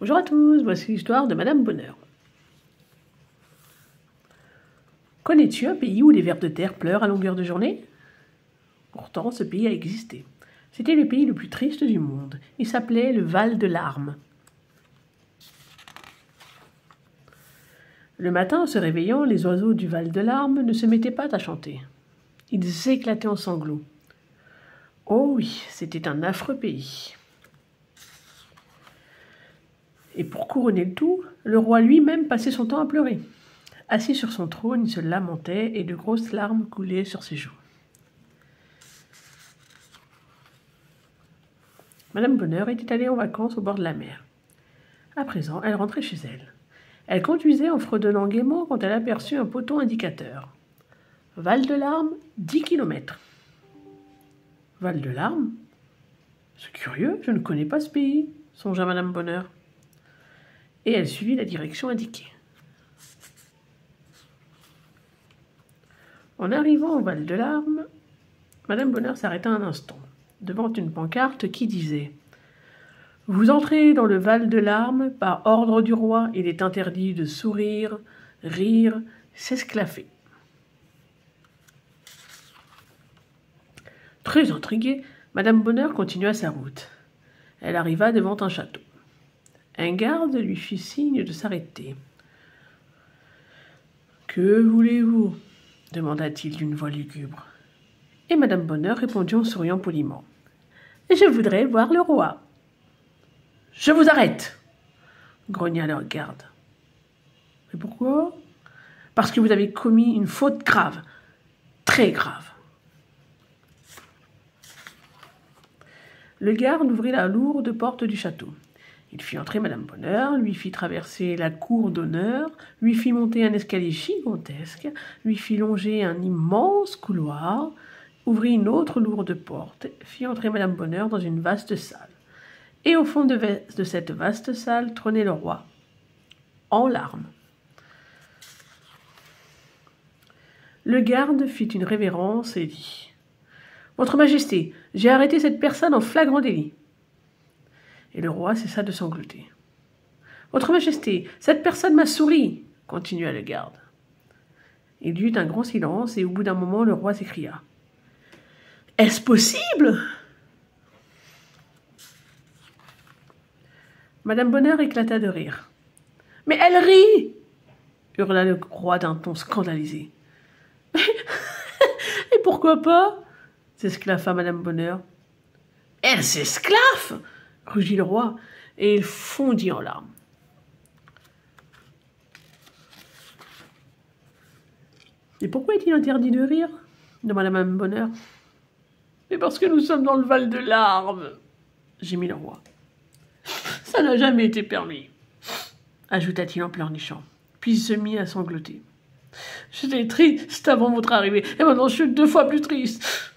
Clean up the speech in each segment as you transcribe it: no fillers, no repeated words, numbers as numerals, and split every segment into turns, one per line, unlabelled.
Bonjour à tous, voici l'histoire de Madame Bonheur. Connais-tu un pays où les vers de terre pleurent à longueur de journée? Pourtant, ce pays a existé. C'était le pays le plus triste du monde. Il s'appelait le Val de Larmes. Le matin, en se réveillant, les oiseaux du Val de Larmes ne se mettaient pas à chanter. Ils éclataient en sanglots. Oh oui, c'était un affreux pays. Et pour couronner le tout, le roi lui-même passait son temps à pleurer. Assis sur son trône, il se lamentait et de grosses larmes coulaient sur ses joues. Madame Bonheur était allée en vacances au bord de la mer. À présent, elle rentrait chez elle. Elle conduisait en fredonnant gaiement quand elle aperçut un poteau indicateur. Val de Larmes, 10 kilomètres. Val de Larmes? C'est curieux, je ne connais pas ce pays, songea Madame Bonheur. Et elle suivit la direction indiquée. En arrivant au Val de Larmes, Madame Bonheur s'arrêta un instant, devant une pancarte qui disait « Vous entrez dans le Val de Larmes, par ordre du roi, il est interdit de sourire, rire, s'esclaffer. » Très intriguée, Madame Bonheur continua sa route. Elle arriva devant un château. Un garde lui fit signe de s'arrêter. « Que voulez-vous » demanda-t-il d'une voix lugubre. Et Madame Bonheur répondit en souriant poliment. « Je voudrais voir le roi. »« Je vous arrête !» grogna le garde. « Mais pourquoi ?»« Parce que vous avez commis une faute grave, très grave. » Le garde ouvrit la lourde porte du château. Il fit entrer Madame Bonheur, lui fit traverser la cour d'honneur, lui fit monter un escalier gigantesque, lui fit longer un immense couloir, ouvrit une autre lourde porte, fit entrer Madame Bonheur dans une vaste salle. Et au fond de cette vaste salle trônait le roi, en larmes. Le garde fit une révérence et dit « Votre Majesté, j'ai arrêté cette personne en flagrant délit. » Et le roi cessa de sangloter. « Votre Majesté, cette personne m'a souri !» continua le garde. Il y eut un grand silence et au bout d'un moment, le roi s'écria. « Est-ce possible ?» Madame Bonheur éclata de rire. « Mais elle rit !» hurla le roi d'un ton scandalisé. « Et pourquoi pas ?» s'esclaffa Madame Bonheur. « Elle s'esclaffe !» rugit le roi, et il fondit en larmes. « Et pourquoi est-il interdit de rire ?» demanda Madame Bonheur. « Mais parce que nous sommes dans le Val de Larmes, » gémit le roi. « Ça n'a jamais été permis, » ajouta-t-il en pleurnichant, puis il se mit à sangloter. « J'étais triste avant votre arrivée, et maintenant je suis 2 fois plus triste. »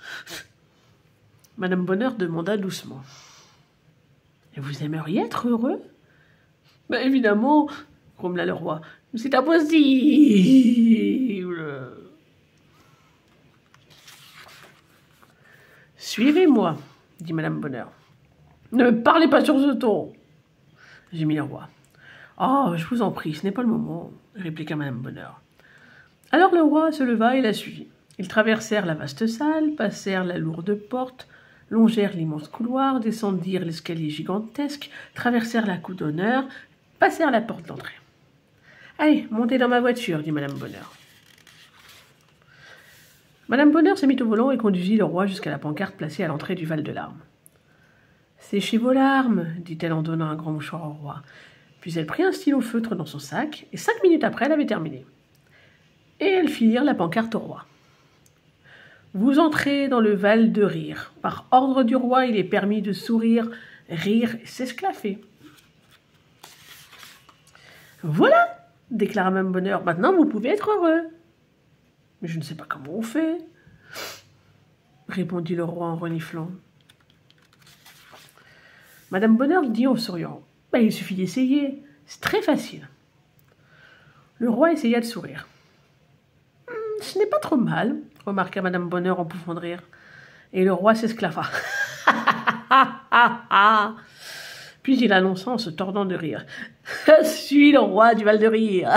Madame Bonheur demanda doucement. « Et vous aimeriez être heureux ?»« Ben évidemment, » grommela le roi, « c'est impossible. » « Suivez-moi, » dit Madame Bonheur. « Ne me parlez pas sur ce ton, » gémit le roi. « Oh, je vous en prie, ce n'est pas le moment, » répliqua Madame Bonheur. Alors le roi se leva et la suivit. Ils traversèrent la vaste salle, passèrent la lourde porte, longèrent l'immense couloir, descendirent l'escalier gigantesque, traversèrent la cour d'honneur, passèrent la porte d'entrée. « Allez, montez dans ma voiture, » dit Madame Bonheur. Madame Bonheur se mit au volant et conduisit le roi jusqu'à la pancarte placée à l'entrée du Val de Larmes. « Séchez vos larmes, » dit-elle en donnant un grand mouchoir au roi. Puis elle prit un stylo feutre dans son sac, et 5 minutes après, elle avait terminé. Et elle fit lire la pancarte au roi. « Vous entrez dans le Val de Rire. Par ordre du roi, il est permis de sourire, rire et s'esclaffer. »« Voilà !» déclara Madame Bonheur. « Maintenant, vous pouvez être heureux. »« Mais je ne sais pas comment on fait, » répondit le roi en reniflant. Madame Bonheur dit en souriant. « Il suffit d'essayer. C'est très facile. » Le roi essaya de sourire. « Ce n'est pas trop mal, » remarqua Madame Bonheur en pouffant de rire. Et le roi s'esclaffa. « Puis il annonça en se tordant de rire. « Je suis le roi du Val-de-Rire !»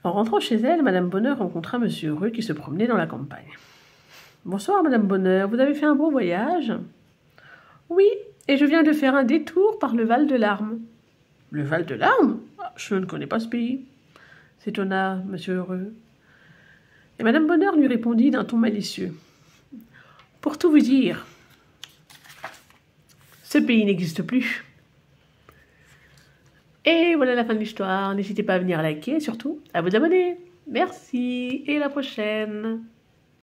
En rentrant chez elle, Madame Bonheur rencontra Monsieur Heureux qui se promenait dans la campagne. « Bonsoir, Madame Bonheur, vous avez fait un beau voyage ?»« Oui, et je viens de faire un détour par le Val de Larme. »« Le Val de Larme ? Je ne connais pas ce pays. » s'étonna Monsieur Heureux. Et Madame Bonheur lui répondit d'un ton malicieux. « Pour tout vous dire, ce pays n'existe plus. » Et voilà la fin de l'histoire. N'hésitez pas à venir liker et surtout à vous abonner. Merci et à la prochaine.